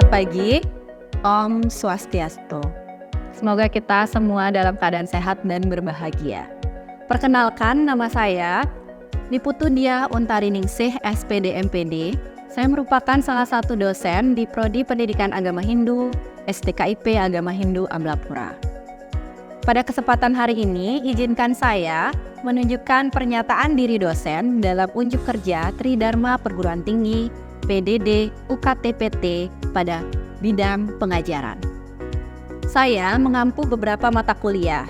Selamat pagi, Om Swastiastu. Semoga kita semua dalam keadaan sehat dan berbahagia. Perkenalkan, nama saya Niputudia Untariningsih, SPD MPD. Saya merupakan salah satu dosen di Prodi Pendidikan Agama Hindu, STKIP Agama Hindu Amlapura. Pada kesempatan hari ini, izinkan saya menunjukkan pernyataan diri dosen dalam unjuk kerja Tridharma Perguruan Tinggi, PDD, UKT-PT pada bidang pengajaran. Saya mengampu beberapa mata kuliah.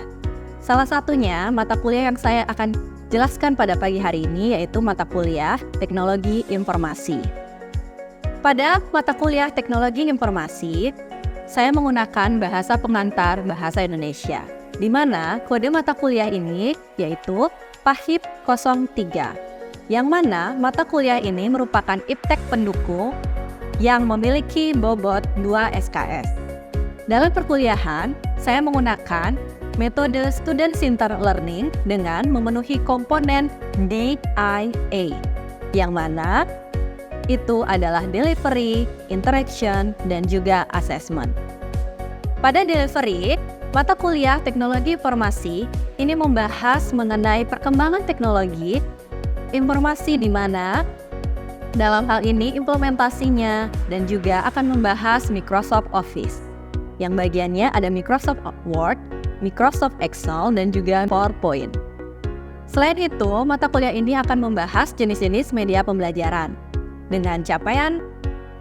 Salah satunya mata kuliah yang saya akan jelaskan pada pagi hari ini yaitu mata kuliah Teknologi Informasi. Pada mata kuliah Teknologi Informasi, saya menggunakan bahasa pengantar bahasa Indonesia, di mana kode mata kuliah ini yaitu PAHIP 03. Yang mana mata kuliah ini merupakan iptek pendukung yang memiliki bobot 2 SKS. Dalam perkuliahan, saya menggunakan metode Student-Centered Learning dengan memenuhi komponen DIA, yang mana itu adalah delivery, interaction, dan juga assessment. Pada delivery, mata kuliah Teknologi Informasi ini membahas mengenai perkembangan teknologi informasi di mana dalam hal ini implementasinya dan juga akan membahas Microsoft Office yang bagiannya ada Microsoft Word, Microsoft Excel, dan juga PowerPoint. Selain itu, mata kuliah ini akan membahas jenis-jenis media pembelajaran dengan capaian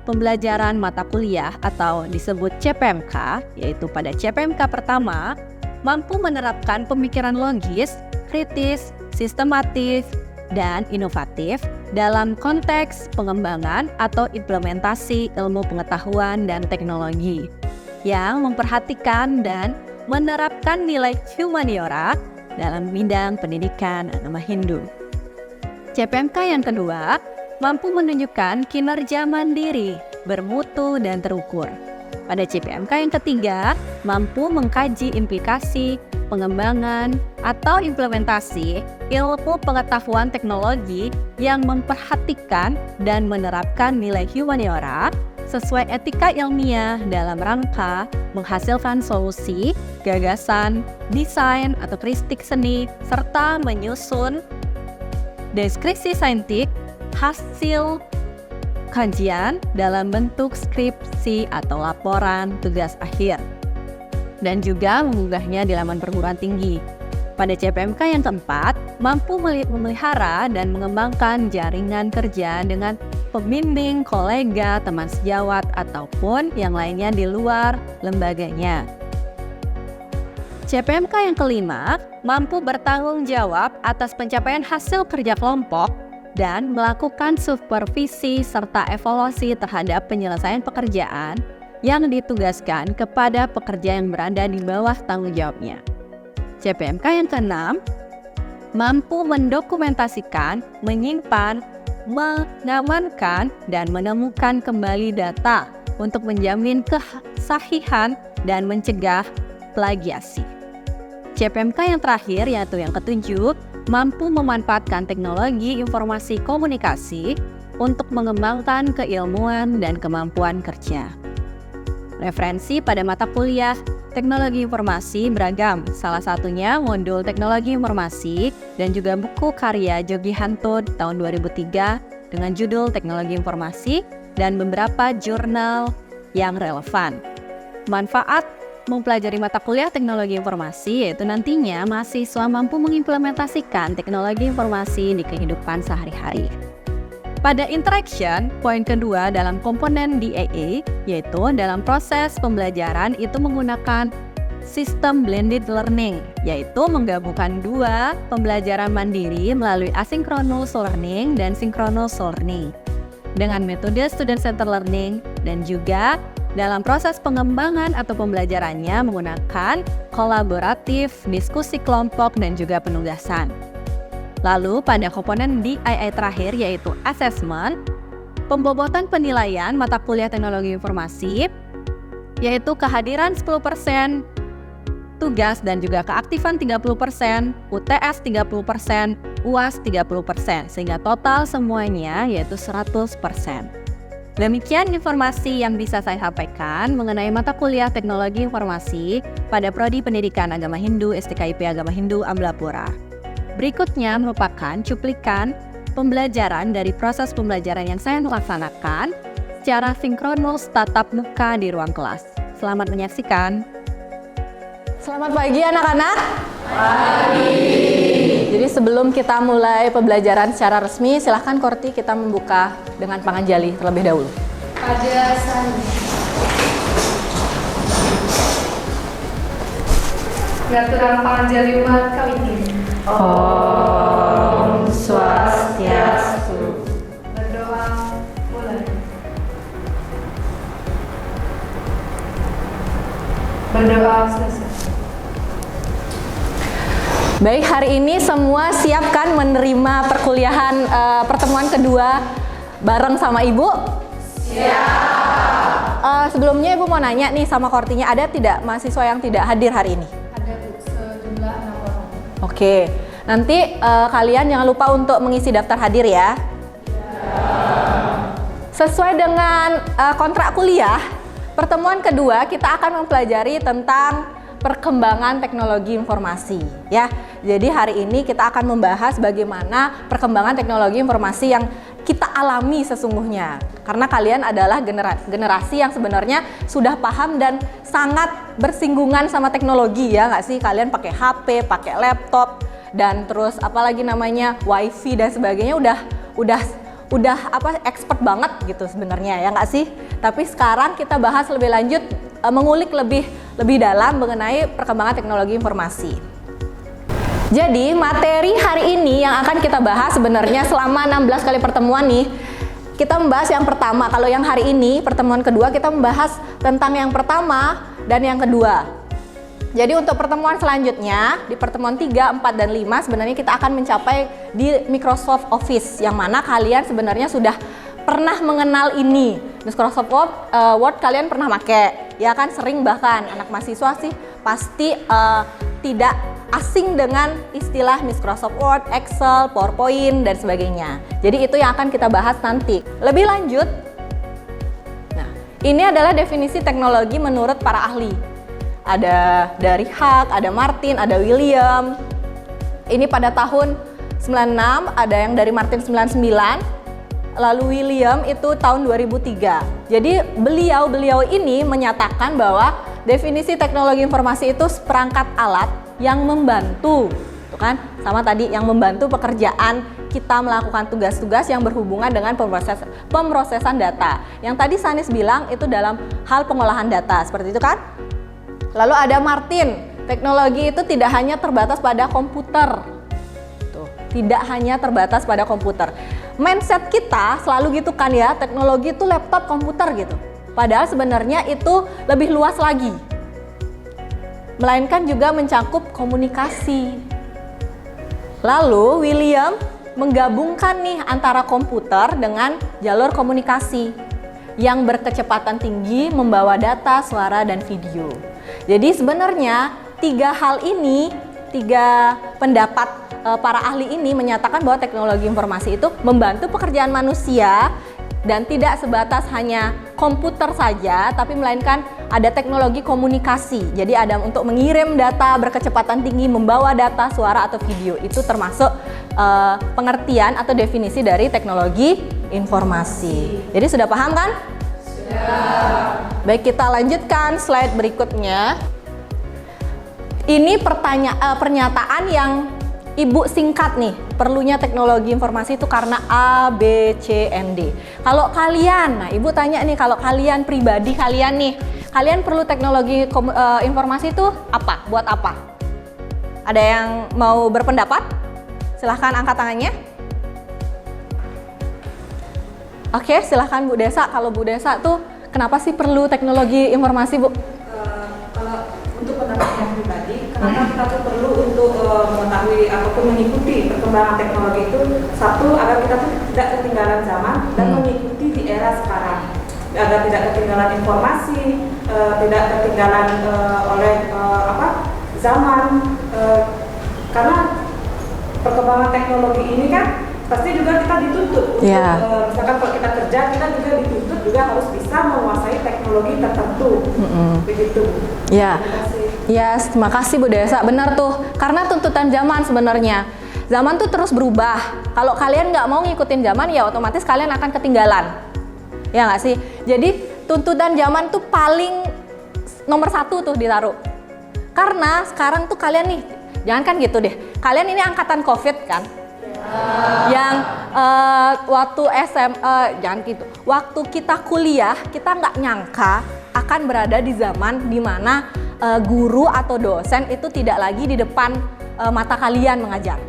pembelajaran mata kuliah atau disebut CPMK, yaitu pada CPMK pertama mampu menerapkan pemikiran logis, kritis, sistematis, dan inovatif dalam konteks pengembangan atau implementasi ilmu pengetahuan dan teknologi yang memperhatikan dan menerapkan nilai humaniora dalam bidang pendidikan agama Hindu. CPMK yang kedua mampu menunjukkan kinerja mandiri, bermutu, dan terukur. Pada CPMK yang ketiga mampu mengkaji implikasi pengembangan atau implementasi ilmu pengetahuan teknologi yang memperhatikan dan menerapkan nilai humaniora sesuai etika ilmiah dalam rangka menghasilkan solusi, gagasan, desain atau kristik seni, serta menyusun deskripsi saintifik hasil kajian dalam bentuk skripsi atau laporan tugas akhir, dan juga mengunggahnya di laman perguruan tinggi. Pada CPMK yang keempat, mampu memelihara dan mengembangkan jaringan kerja dengan pembimbing, kolega, teman sejawat, ataupun yang lainnya di luar lembaganya. CPMK yang kelima, mampu bertanggung jawab atas pencapaian hasil kerja kelompok dan melakukan supervisi serta evaluasi terhadap penyelesaian pekerjaan yang ditugaskan kepada pekerja yang berada di bawah tanggung jawabnya. CPMK yang keenam, mampu mendokumentasikan, menyimpan, mengamankan, dan menemukan kembali data untuk menjamin kesahihan dan mencegah plagiasi. CPMK yang terakhir, yaitu yang ketujuh, mampu memanfaatkan teknologi informasi komunikasi untuk mengembangkan keilmuan dan kemampuan kerja. Referensi pada mata kuliah Teknologi Informasi beragam, salah satunya modul Teknologi Informasi dan juga buku karya Jogihanto tahun 2003 dengan judul Teknologi Informasi dan beberapa jurnal yang relevan. Manfaat mempelajari mata kuliah Teknologi Informasi yaitu nantinya mahasiswa mampu mengimplementasikan teknologi informasi di kehidupan sehari-hari. Pada interaction, poin kedua dalam komponen DAA, yaitu dalam proses pembelajaran itu menggunakan sistem blended learning, yaitu menggabungkan dua pembelajaran mandiri melalui asynchronous learning dan synchronous learning dengan metode student-centered learning, dan juga dalam proses pengembangan atau pembelajarannya menggunakan kolaboratif, diskusi kelompok, dan juga penugasan. Lalu pada komponen DII terakhir yaitu assessment, pembobotan penilaian mata kuliah Teknologi Informasi yaitu kehadiran 10% tugas dan juga keaktifan 30%, UTS 30%, UAS 30%, sehingga total semuanya yaitu 100%. Demikian informasi yang bisa saya sampaikan mengenai mata kuliah Teknologi Informasi pada Prodi Pendidikan Agama Hindu STKIP Agama Hindu Amblapura. Berikutnya merupakan cuplikan pembelajaran dari proses pembelajaran yang saya laksanakan secara sinkronus tatap muka di ruang kelas. Selamat menyaksikan. Selamat pagi anak-anak. Pagi. Jadi sebelum kita mulai pembelajaran secara resmi, silahkan Korti kita membuka dengan panganjali terlebih dahulu. Pada sana. Gaturan panganjali umat kali ini. Om Swastiastu. Berdoa mulai. Berdoa selesai. Baik, hari ini semua siapkan menerima perkuliahan pertemuan kedua bareng sama Ibu? Siap. Sebelumnya Ibu mau nanya nih sama Kortinya, ada tidak mahasiswa yang tidak hadir hari ini? Ada Bu, sejumlah 6 orang. Oke, nanti kalian jangan lupa untuk mengisi daftar hadir ya. Sesuai dengan kontrak kuliah, pertemuan kedua kita akan mempelajari tentang perkembangan teknologi informasi ya. Jadi hari ini kita akan membahas bagaimana perkembangan teknologi informasi yang kita alami sesungguhnya. Karena kalian adalah generasi yang sebenarnya sudah paham dan sangat bersinggungan sama teknologi ya nggak sih? Kalian pakai HP, pakai laptop, dan terus apalagi namanya wifi dan sebagainya udah expert banget gitu sebenarnya ya nggak sih? Tapi sekarang kita bahas lebih lanjut, mengulik lebih dalam mengenai perkembangan teknologi informasi. Jadi materi hari ini yang akan kita bahas sebenarnya selama 16 kali pertemuan nih, kita membahas yang pertama. Kalau yang hari ini pertemuan kedua kita membahas tentang yang pertama dan yang kedua. Jadi untuk pertemuan selanjutnya di pertemuan 3, 4, dan 5 sebenarnya kita akan mencapai di Microsoft Office, yang mana kalian sebenarnya sudah pernah mengenal ini. Microsoft Word kalian pernah pakai, ya kan, sering, bahkan anak mahasiswa sih pasti tidak asing dengan istilah Microsoft Word, Excel, PowerPoint, dan sebagainya. Jadi itu yang akan kita bahas nanti. Lebih lanjut, nah ini adalah definisi teknologi menurut para ahli. Ada dari Huck, ada Martin, ada William. Ini pada tahun 96, ada yang dari Martin 99, lalu William itu tahun 2003. Jadi beliau ini menyatakan bahwa definisi teknologi informasi itu perangkat alat yang membantu, tuh kan, sama tadi yang membantu pekerjaan kita melakukan tugas-tugas yang berhubungan dengan pemrosesan data. Yang tadi Sanis bilang itu dalam hal pengolahan data, seperti itu kan? Lalu ada Martin, teknologi itu tidak hanya terbatas pada komputer. Tuh, tidak hanya terbatas pada komputer. Mindset kita selalu gitu kan ya, teknologi itu laptop, komputer gitu. Padahal sebenarnya itu lebih luas lagi. Melainkan juga mencakup komunikasi. Lalu William menggabungkan nih antara komputer dengan jalur komunikasi yang berkecepatan tinggi membawa data, suara, dan video. Jadi sebenarnya tiga pendapat para ahli ini menyatakan bahwa teknologi informasi itu membantu pekerjaan manusia dan tidak sebatas hanya komputer saja, tapi melainkan ada teknologi komunikasi. Jadi ada untuk mengirim data berkecepatan tinggi, membawa data, suara, atau video. Itu termasuk pengertian atau definisi dari teknologi informasi. Jadi sudah paham kan? Sudah. Baik, kita lanjutkan slide berikutnya. Ini pernyataan yang Ibu singkat nih, perlunya teknologi informasi itu karena A, B, C, N, D. Kalau kalian, nah Ibu tanya nih, kalau kalian pribadi kalian nih, kalian perlu teknologi informasi itu apa? Buat apa? Ada yang mau berpendapat? Silahkan angkat tangannya. Oke, silahkan Bu Desa. Kalau Bu Desa tuh kenapa sih perlu teknologi informasi, Bu? Kalau untuk pendapat yang pribadi, kenapa kita tuh perlu untuk mengetahui ataupun mengikuti perkembangan teknologi itu, satu, agar kita tuh tidak ketinggalan zaman dan mengikuti di era sekarang, agar tidak ketinggalan informasi, tidak ketinggalan oleh zaman, karena perkembangan teknologi ini kan pasti juga kita dituntut untuk, Iya. misalkan kalau kita kerja kita juga dituntut juga harus bisa menguasai teknologi tertentu. Begitu. Ya. Terima kasih. Yes, terima kasih Bu Desa. Benar tuh, karena tuntutan zaman sebenarnya. Zaman tuh terus berubah. Kalau kalian nggak mau ngikutin zaman, ya otomatis kalian akan ketinggalan. Ya nggak sih? Jadi tuntutan zaman tuh paling nomor 1 tuh ditaruh. Karena sekarang tuh kalian nih, jangan kan gitu deh. Kalian ini angkatan COVID kan? Yang waktu jangan gitu. Waktu kita kuliah, kita nggak nyangka akan berada di zaman dimana guru atau dosen itu tidak lagi di depan mata kalian mengajar.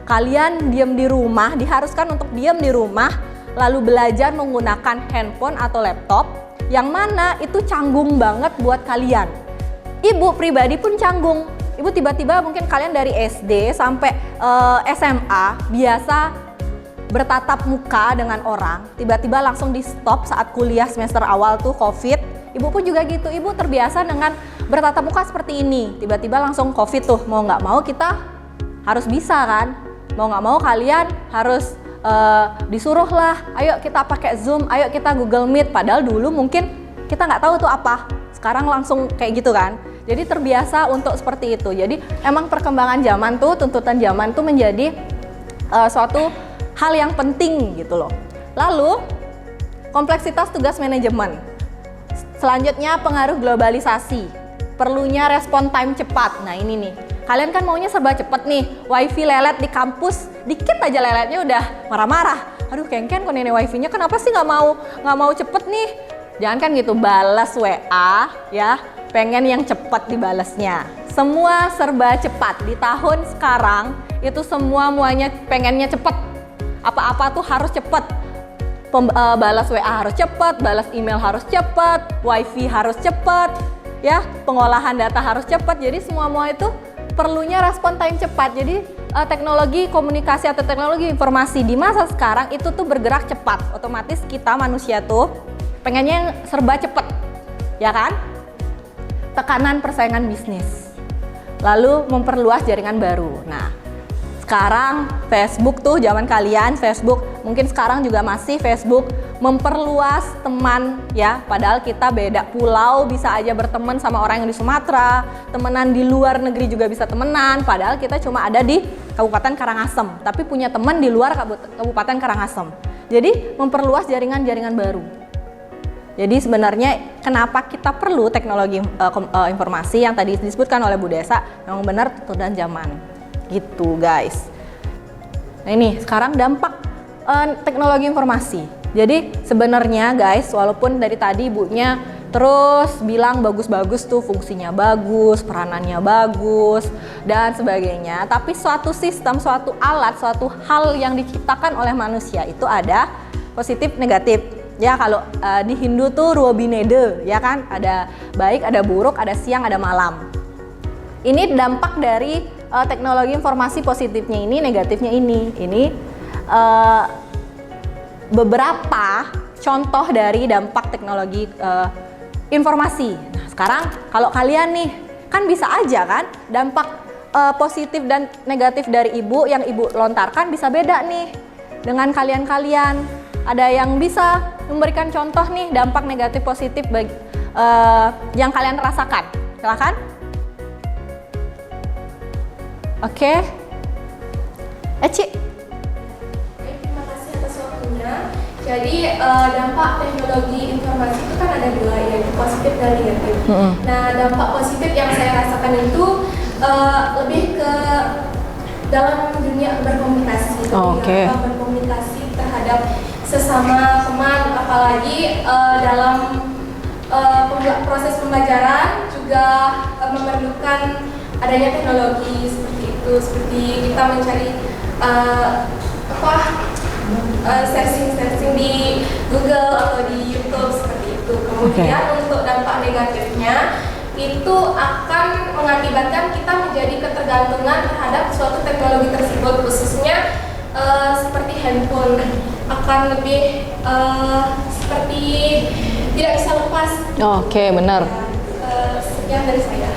Kalian diam di rumah, diharuskan untuk diam di rumah, lalu belajar menggunakan handphone atau laptop, yang mana itu canggung banget buat kalian. Ibu pribadi pun canggung. Ibu tiba-tiba mungkin kalian dari SD sampai SMA biasa bertatap muka dengan orang, tiba-tiba langsung di stop saat kuliah semester awal tuh COVID. Ibu pun juga gitu, ibu terbiasa dengan bertatap muka seperti ini, tiba-tiba langsung COVID tuh, mau nggak mau kita harus bisa kan, mau nggak mau kalian harus disuruh lah, ayo kita pakai Zoom, ayo kita Google Meet, padahal dulu mungkin kita nggak tahu tuh apa, sekarang langsung kayak gitu kan. Jadi terbiasa untuk seperti itu. Jadi emang perkembangan zaman tuh, tuntutan zaman tuh menjadi suatu hal yang penting gitu loh. Lalu kompleksitas tugas manajemen. Selanjutnya pengaruh globalisasi. Perlunya respon time cepat. Nah ini nih, kalian kan maunya serba cepat nih. Wifi lelet di kampus, dikit aja leletnya udah marah-marah. Aduh Kengken kok nenek wifi-nya kenapa sih nggak mau cepet nih? Jangan kan gitu, balas WA ya, pengen yang cepat dibalasnya. Semua serba cepat di tahun sekarang itu semuanya pengennya cepat. Apa-apa tuh harus cepat. Balas WA harus cepat, balas email harus cepat, wifi harus cepat, ya pengolahan data harus cepat. Jadi semua itu perlunya respon time cepat. Jadi teknologi komunikasi atau teknologi informasi di masa sekarang itu tuh bergerak cepat. Otomatis kita manusia tuh pengennya yang serba cepat, ya kan? Tekanan persaingan bisnis, lalu memperluas jaringan baru. Nah, sekarang Facebook tuh zaman kalian, Facebook mungkin sekarang juga masih Facebook memperluas teman ya, padahal kita beda pulau bisa aja berteman sama orang yang di Sumatera, temenan di luar negeri juga bisa temenan, padahal kita cuma ada di Kabupaten Karangasem, tapi punya teman di luar Kabupaten Karangasem. Jadi memperluas jaringan-jaringan baru. Jadi sebenarnya kenapa kita perlu teknologi informasi yang tadi disebutkan oleh Bu Desa, memang benar tuntutan zaman. Gitu guys. Nah ini sekarang dampak teknologi informasi. Jadi sebenarnya guys, walaupun dari tadi ibunya terus bilang bagus-bagus tuh, fungsinya bagus, peranannya bagus dan sebagainya, tapi suatu sistem, suatu alat, suatu hal yang diciptakan oleh manusia itu ada positif negatif. Ya kalau di Hindu tuh Rua Binede, ya kan, ada baik, ada buruk, ada siang, ada malam. Ini dampak dari teknologi informasi, positifnya ini, negatifnya ini. Ini beberapa contoh dari dampak teknologi informasi. Nah, sekarang kalau kalian nih, kan bisa aja kan dampak positif dan negatif dari ibu yang ibu lontarkan bisa beda nih dengan kalian-kalian. Ada yang bisa memberikan contoh nih dampak negatif positif bagi yang kalian rasakan. Silakan. Oke. Eci. Terima kasih atas waktunya. Jadi dampak teknologi informasi itu kan ada dua, yaitu positif dan negatif. Nah, dampak positif yang saya rasakan itu lebih ke dalam dunia berkomunikasi. Oke. Berkomunikasi terhadap sesama teman, apalagi dalam proses pembelajaran juga memerlukan adanya teknologi seperti itu, seperti kita mencari searching di Google atau di YouTube seperti itu. Kemudian untuk dampak negatifnya itu akan mengakibatkan kita menjadi ketergantungan terhadap suatu teknologi tersebut, khususnya seperti handphone akan lebih seperti tidak bisa lepas. Oke, benar. Sekian dari saya.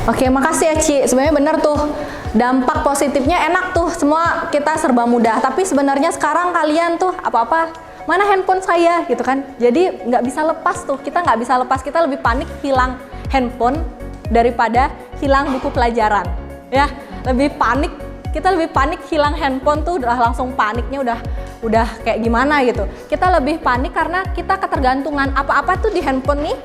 Oke, makasih ya Ci. Sebenarnya bener tuh, dampak positifnya enak tuh, semua kita serba mudah. Tapi sebenarnya sekarang kalian tuh apa-apa, mana handphone saya gitu kan. Jadi nggak bisa lepas tuh, kita nggak bisa lepas, kita lebih panik hilang handphone daripada hilang buku pelajaran. Ya, kita lebih panik hilang handphone tuh udah langsung paniknya udah kayak gimana gitu. Kita lebih panik karena kita ketergantungan apa-apa tuh di handphone nih.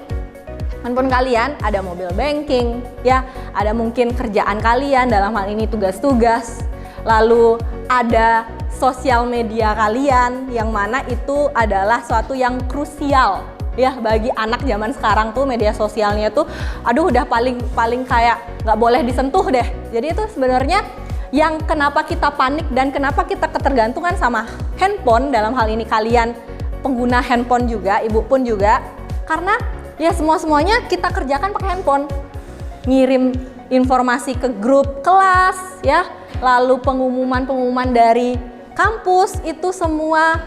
Handphone kalian ada mobile banking, ya, ada mungkin kerjaan kalian dalam hal ini tugas-tugas, lalu ada sosial media kalian yang mana itu adalah suatu yang krusial ya bagi anak zaman sekarang tuh media sosialnya tuh, aduh udah paling kayak nggak boleh disentuh deh. Jadi itu sebenarnya yang kenapa kita panik dan kenapa kita ketergantungan sama handphone dalam hal ini kalian pengguna handphone juga, ibu pun juga, karena ya semuanya kita kerjakan pakai handphone. Ngirim informasi ke grup kelas ya, lalu pengumuman dari kampus itu semua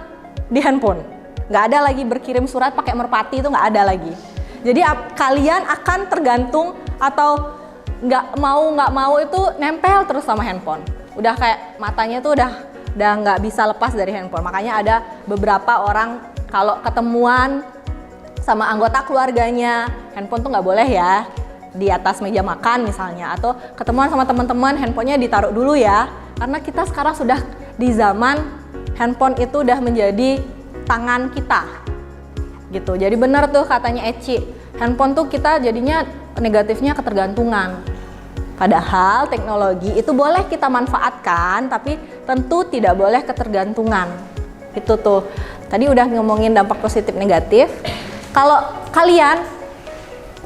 di handphone. Nggak ada lagi berkirim surat pakai merpati, itu nggak ada lagi. Jadi kalian akan tergantung atau nggak mau itu nempel terus sama handphone. Udah kayak matanya tuh udah nggak bisa lepas dari handphone. Makanya ada beberapa orang kalau ketemuan sama anggota keluarganya, handphone tuh nggak boleh ya di atas meja makan misalnya, atau ketemuan sama teman-teman handphonenya ditaruh dulu ya, karena kita sekarang sudah di zaman handphone itu udah menjadi tangan kita gitu. Jadi benar tuh katanya Eci, handphone tuh kita jadinya negatifnya ketergantungan, padahal teknologi itu boleh kita manfaatkan tapi tentu tidak boleh ketergantungan. Itu tuh tadi udah ngomongin dampak positif negatif. Kalau kalian,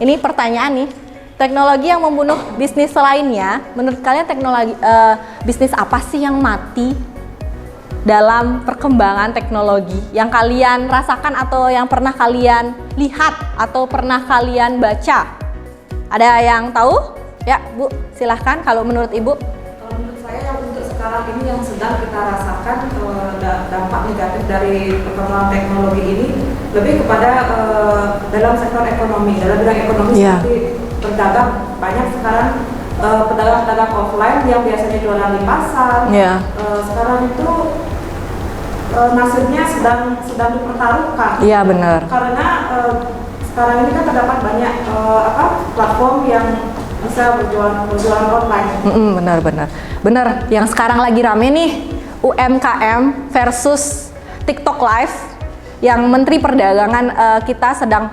ini pertanyaan nih, teknologi yang membunuh bisnis lainnya, menurut kalian teknologi bisnis apa sih yang mati dalam perkembangan teknologi yang kalian rasakan atau yang pernah kalian lihat atau pernah kalian baca? Ada yang tahu? Ya Bu, silahkan kalau menurut Ibu. Kalau menurut saya yang untuk sekarang ini yang sedang kita rasakan dampak negatif dari perkembangan teknologi ini lebih kepada dalam sektor ekonomi, dalam bidang ekonomi seperti pedagang. Banyak sekarang pedagang-pedagang offline yang biasanya jualan di pasar, sekarang itu nasibnya sedang dipertaruhkan. Iya benar. Karena sekarang ini kan terdapat banyak platform yang bisa berjualan online. Benar. Yang sekarang lagi rame nih UMKM versus TikTok Live, yang Menteri Perdagangan kita sedang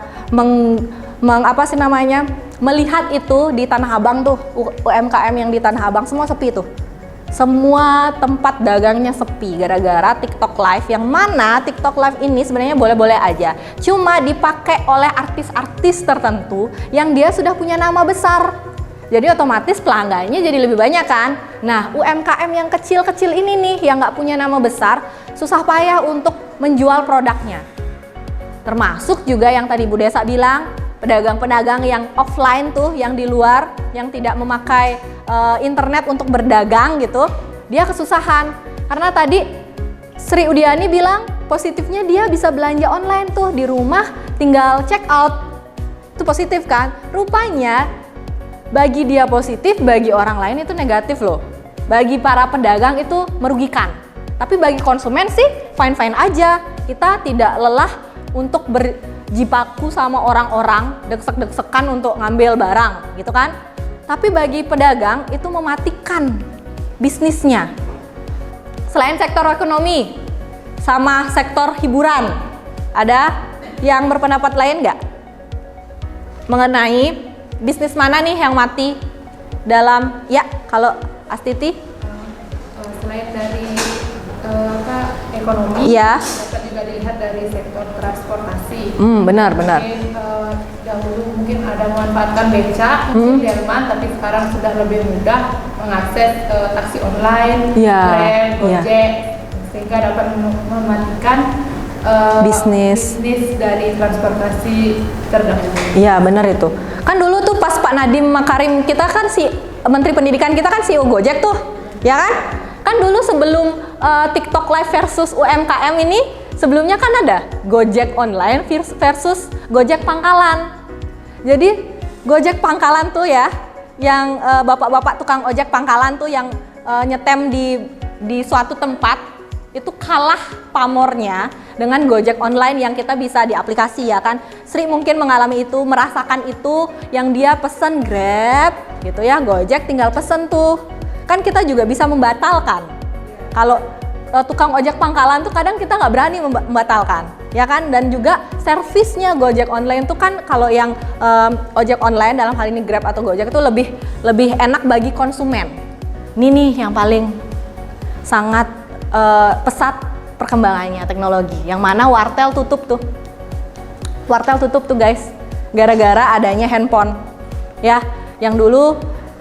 melihat itu di Tanah Abang tuh, UMKM yang di Tanah Abang semua sepi tuh. Semua tempat dagangnya sepi gara-gara TikTok Live, yang mana TikTok Live ini sebenarnya boleh-boleh aja, cuma dipakai oleh artis-artis tertentu yang dia sudah punya nama besar. Jadi otomatis pelanggannya jadi lebih banyak kan. Nah, UMKM yang kecil-kecil ini nih yang nggak punya nama besar, susah payah untuk menjual produknya. Termasuk juga yang tadi Bu Desa bilang, pedagang-pedagang yang offline tuh, yang di luar, yang tidak memakai internet untuk berdagang gitu, dia kesusahan. Karena tadi Sri Udiani bilang positifnya dia bisa belanja online tuh di rumah, tinggal check out. Itu positif kan? Rupanya bagi dia positif, bagi orang lain itu negatif loh. Bagi para pedagang itu merugikan. Tapi bagi konsumen sih fine-fine aja. Kita tidak lelah untuk berjibaku sama orang-orang, degsek-degsekan untuk ngambil barang gitu kan. Tapi bagi pedagang itu mematikan bisnisnya. Selain sektor ekonomi sama sektor hiburan, ada yang berpendapat lain nggak? Mengenai bisnis mana nih yang mati dalam, ya kalau Astiti? Selain dari ekonomi, dapat juga dilihat dari sektor transportasi. Benar. Dahulu mungkin ada memanfaatkan beca di Jerman, tapi sekarang sudah lebih mudah mengakses taksi online, Grab, Gojek, sehingga dapat mematikan bisnis dari transportasi terdahulu. Iya benar itu. Kan dulu tuh pas Pak Nadiem Makarim kita kan Menteri Pendidikan kita kan CEO Gojek tuh, ya kan? Kan dulu sebelum TikTok Live versus UMKM ini, sebelumnya kan ada Gojek online versus Gojek Pangkalan. Jadi Gojek Pangkalan tuh ya, yang bapak-bapak tukang ojek pangkalan tuh yang nyetem di suatu tempat itu kalah pamornya dengan Gojek online yang kita bisa di aplikasi ya kan. Sri mungkin mengalami itu, merasakan itu, yang dia pesen Grab gitu ya, Gojek tinggal pesen tuh. Kan kita juga bisa membatalkan. Kalau tukang ojek pangkalan tuh kadang kita nggak berani membatalkan ya kan. Dan juga servisnya Gojek online tuh kan, kalau yang ojek online dalam hal ini Grab atau Gojek itu lebih enak bagi konsumen. Ini nih yang paling sangat pesat perkembangannya teknologi, yang mana wartel tutup tuh. Wartel tutup tuh guys, gara-gara adanya handphone ya. Yang dulu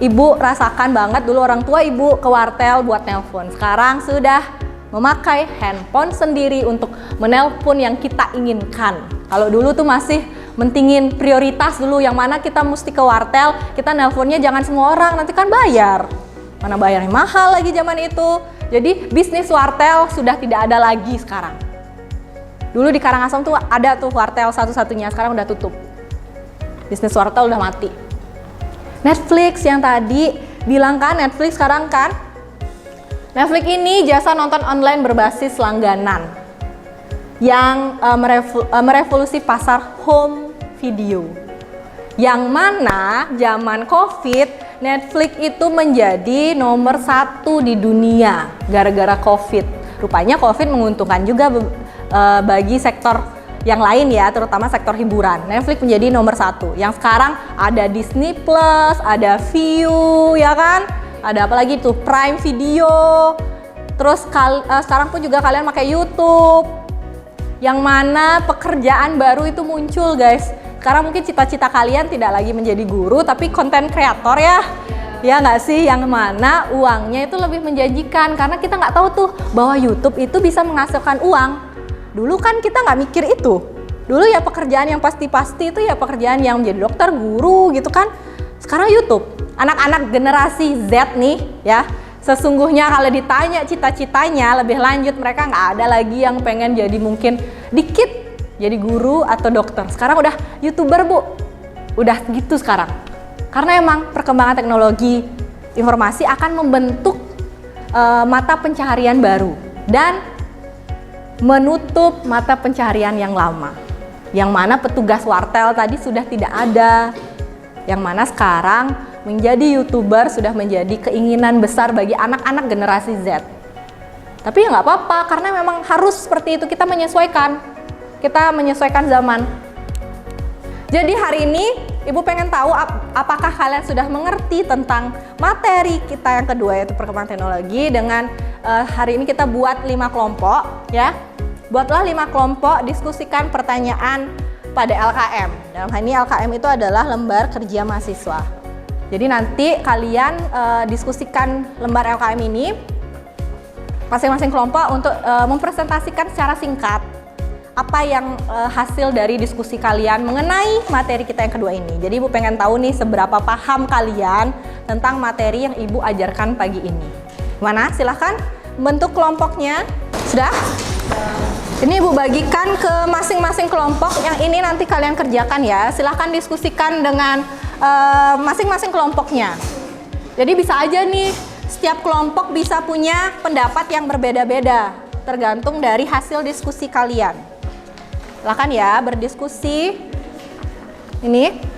ibu rasakan banget, dulu orang tua ibu ke wartel buat nelpon. Sekarang sudah memakai handphone sendiri untuk menelpon yang kita inginkan. Kalau dulu tuh masih mentingin prioritas dulu, yang mana kita mesti ke wartel, kita nelponnya jangan semua orang, nanti kan bayar. Mana bayarnya mahal lagi zaman itu. Jadi bisnis wartel sudah tidak ada lagi sekarang. Dulu di Karangasem tuh ada tuh wartel satu-satunya, sekarang udah tutup. Bisnis wartel udah mati. Netflix yang tadi bilang kan, Netflix sekarang kan. Netflix ini jasa nonton online berbasis langganan yang merevolusi pasar home video. Yang mana zaman COVID, Netflix itu menjadi nomor 1 di dunia gara-gara COVID. Rupanya COVID menguntungkan juga bagi sektor yang lain ya, terutama sektor hiburan. Netflix menjadi nomor 1. Yang sekarang ada Disney Plus, ada Viu, ya kan? Ada apa lagi tuh? Prime Video. Terus sekarang pun juga kalian pakai YouTube. Yang mana pekerjaan baru itu muncul, guys. Sekarang mungkin cita-cita kalian tidak lagi menjadi guru, tapi konten kreator ya. Ya nggak sih? Yang mana uangnya itu lebih menjanjikan. Karena kita nggak tahu tuh bahwa YouTube itu bisa menghasilkan uang. Dulu kan kita nggak mikir itu. Dulu ya pekerjaan yang pasti-pasti itu ya pekerjaan yang menjadi dokter, guru gitu kan. Sekarang YouTube. Anak-anak generasi Z nih ya. Sesungguhnya kalau ditanya cita-citanya lebih lanjut, mereka nggak ada lagi yang pengen jadi mungkin dikit jadi guru atau dokter. Sekarang udah YouTuber bu, udah gitu sekarang. Karena emang perkembangan teknologi informasi akan membentuk mata pencaharian baru dan menutup mata pencaharian yang lama. Yang mana petugas wartel tadi sudah tidak ada. Yang mana sekarang menjadi YouTuber sudah menjadi keinginan besar bagi anak-anak generasi Z. Tapi ya nggak apa-apa, karena memang harus seperti itu, kita menyesuaikan. Kita menyesuaikan zaman. Jadi hari ini Ibu pengen tahu apakah kalian sudah mengerti tentang materi kita yang kedua, yaitu perkembangan teknologi. Dengan hari ini kita buat 5 kelompok ya. Buatlah 5 kelompok, diskusikan pertanyaan pada LKM. Dalam hal ini LKM itu adalah lembar kerja mahasiswa. Jadi nanti kalian diskusikan lembar LKM ini masing-masing kelompok untuk mempresentasikan secara singkat apa yang hasil dari diskusi kalian mengenai materi kita yang kedua ini. Jadi Ibu pengen tahu nih seberapa paham kalian tentang materi yang Ibu ajarkan pagi ini. Mana? Silahkan bentuk kelompoknya. Sudah? Ini Ibu bagikan ke masing-masing kelompok. Yang ini nanti kalian kerjakan ya. Silahkan diskusikan dengan masing-masing kelompoknya. Jadi bisa aja nih, setiap kelompok bisa punya pendapat yang berbeda-beda, tergantung dari hasil diskusi kalian. Silakan ya berdiskusi. Ini.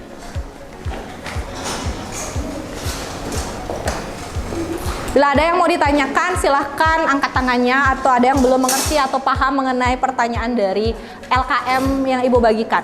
Bila ada yang mau ditanyakan, silahkan angkat tangannya, atau ada yang belum mengerti atau paham mengenai pertanyaan dari LKM yang Ibu bagikan.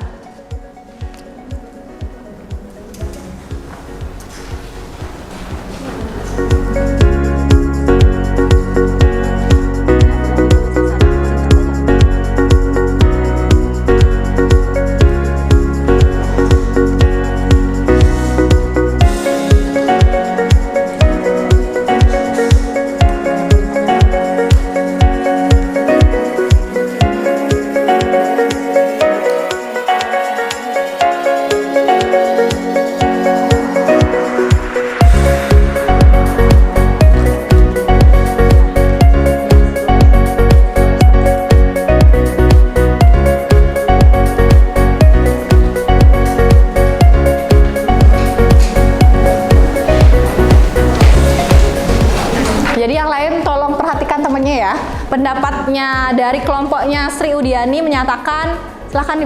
pendapatnya dari kelompoknya Sri Udiani menyatakan, silahkan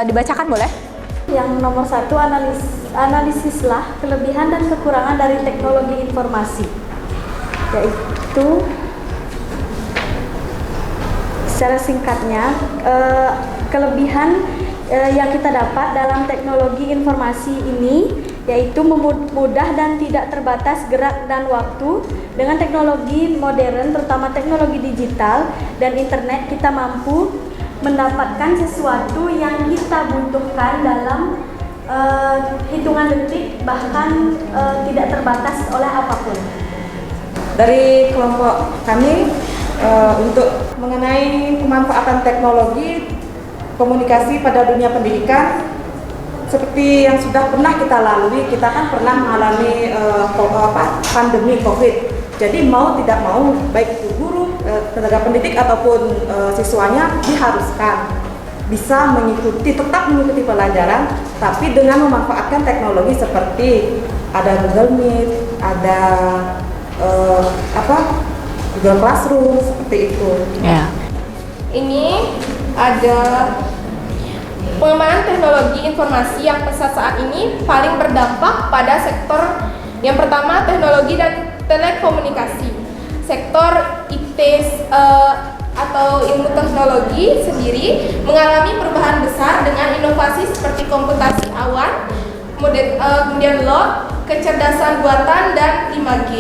dibacakan boleh? Yang nomor 1, analisislah kelebihan dan kekurangan dari teknologi informasi, yaitu secara singkatnya kelebihan yang kita dapat dalam teknologi informasi ini yaitu mudah dan tidak terbatas gerak dan waktu. Dengan teknologi modern, terutama teknologi digital dan internet, kita mampu mendapatkan sesuatu yang kita butuhkan dalam hitungan detik, bahkan tidak terbatas oleh apapun. Dari kelompok kami untuk mengenai pemanfaatan teknologi komunikasi pada dunia pendidikan, seperti yang sudah pernah kita lalui, kita kan pernah mengalami pandemi COVID. Jadi mau tidak mau, baik itu guru, tenaga pendidik ataupun siswanya diharuskan bisa tetap mengikuti pelajaran, tapi dengan memanfaatkan teknologi seperti ada Google Meet, ada Google Classroom, seperti itu. Ya. Ini ada pengembangan teknologi informasi yang pesat saat ini paling berdampak pada sektor yang pertama teknologi dan telekomunikasi. Sektor IT atau ilmu teknologi sendiri mengalami perubahan besar dengan inovasi seperti komputasi awan, kemudian log, kecerdasan buatan, dan 5G.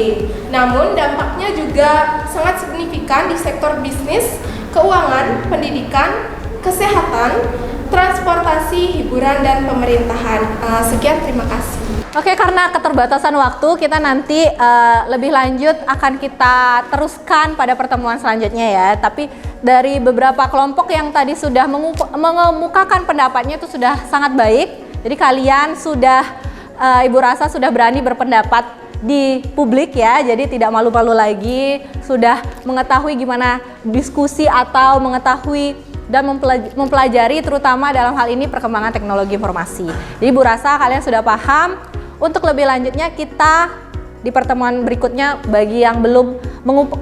Namun dampaknya juga sangat signifikan di sektor bisnis, keuangan, pendidikan, kesehatan, transportasi, hiburan, dan pemerintahan. Sekian, terima kasih. Oke, karena keterbatasan waktu, kita nanti lebih lanjut akan kita teruskan pada pertemuan selanjutnya ya. Tapi dari beberapa kelompok yang tadi sudah mengemukakan pendapatnya itu sudah sangat baik. Jadi kalian sudah, Ibu rasa sudah berani berpendapat di publik ya. Jadi tidak malu-malu lagi, sudah mengetahui gimana diskusi atau mengetahui dan mempelajari terutama dalam hal ini perkembangan teknologi informasi. Jadi Bu rasa kalian sudah paham. Untuk lebih lanjutnya kita di pertemuan berikutnya bagi yang belum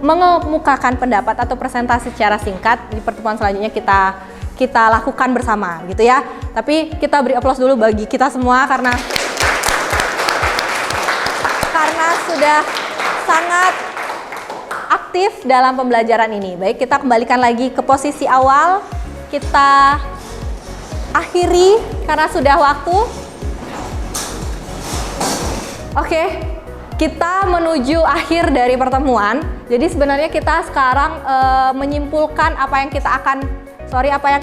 mengemukakan pendapat atau presentasi secara singkat, di pertemuan selanjutnya kita lakukan bersama gitu ya. Tapi kita beri aplaus dulu bagi kita semua karena sudah sangat aktif dalam pembelajaran ini. Baik, kita kembalikan lagi ke posisi awal. Kita akhiri karena sudah waktu. Oke, kita menuju akhir dari pertemuan. Jadi sebenarnya kita sekarang menyimpulkan apa yang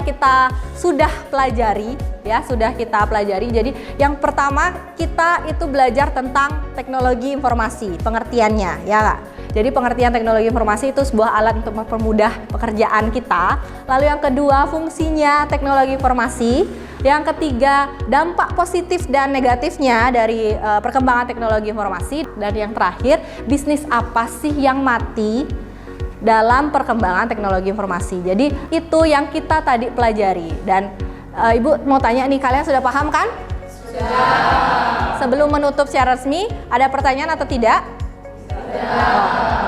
kita sudah pelajari ya, sudah kita pelajari. Jadi yang pertama kita itu belajar tentang teknologi informasi, pengertiannya ya Kak. Jadi pengertian teknologi informasi itu sebuah alat untuk mempermudah pekerjaan kita. Lalu yang kedua, fungsinya teknologi informasi. Yang ketiga, dampak positif dan negatifnya dari perkembangan teknologi informasi. Dan yang terakhir, bisnis apa sih yang mati dalam perkembangan teknologi informasi. Jadi itu yang kita tadi pelajari. Dan Ibu mau tanya nih, kalian sudah paham kan? Sudah. Sebelum menutup secara resmi, ada pertanyaan atau tidak?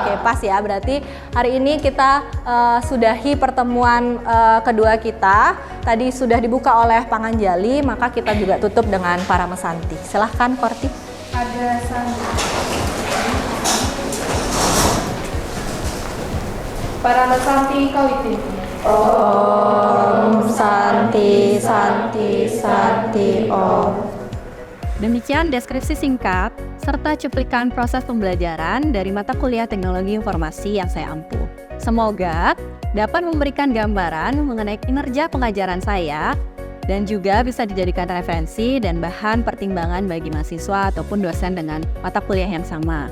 Oke, pas ya. Berarti hari ini kita sudahi pertemuan kedua kita. Tadi sudah dibuka oleh Panganjali, maka kita juga tutup dengan para mesanti. Silahkan Korti. Ada Santi. Para mesanti kawitin. Om Santi Santi Santi Om. Demikian deskripsi singkat serta cuplikan proses pembelajaran dari mata kuliah Teknologi Informasi yang saya ampu. Semoga dapat memberikan gambaran mengenai kinerja pengajaran saya dan juga bisa dijadikan referensi dan bahan pertimbangan bagi mahasiswa ataupun dosen dengan mata kuliah yang sama.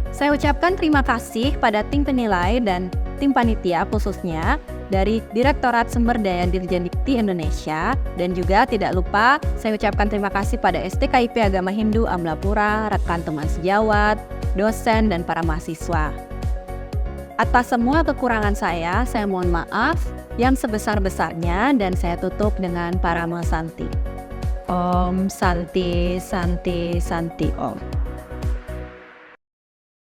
Saya ucapkan terima kasih pada tim penilai dan tim panitia khususnya dari Direktorat Sumber Daya Dirjen Dikti Indonesia, dan juga tidak lupa saya ucapkan terima kasih pada STKIP Agama Hindu Amlapura, rekan teman sejawat, dosen, dan para mahasiswa. Atas semua kekurangan saya mohon maaf yang sebesar-besarnya dan saya tutup dengan para mesanti. Om Santi Santi Santi Om.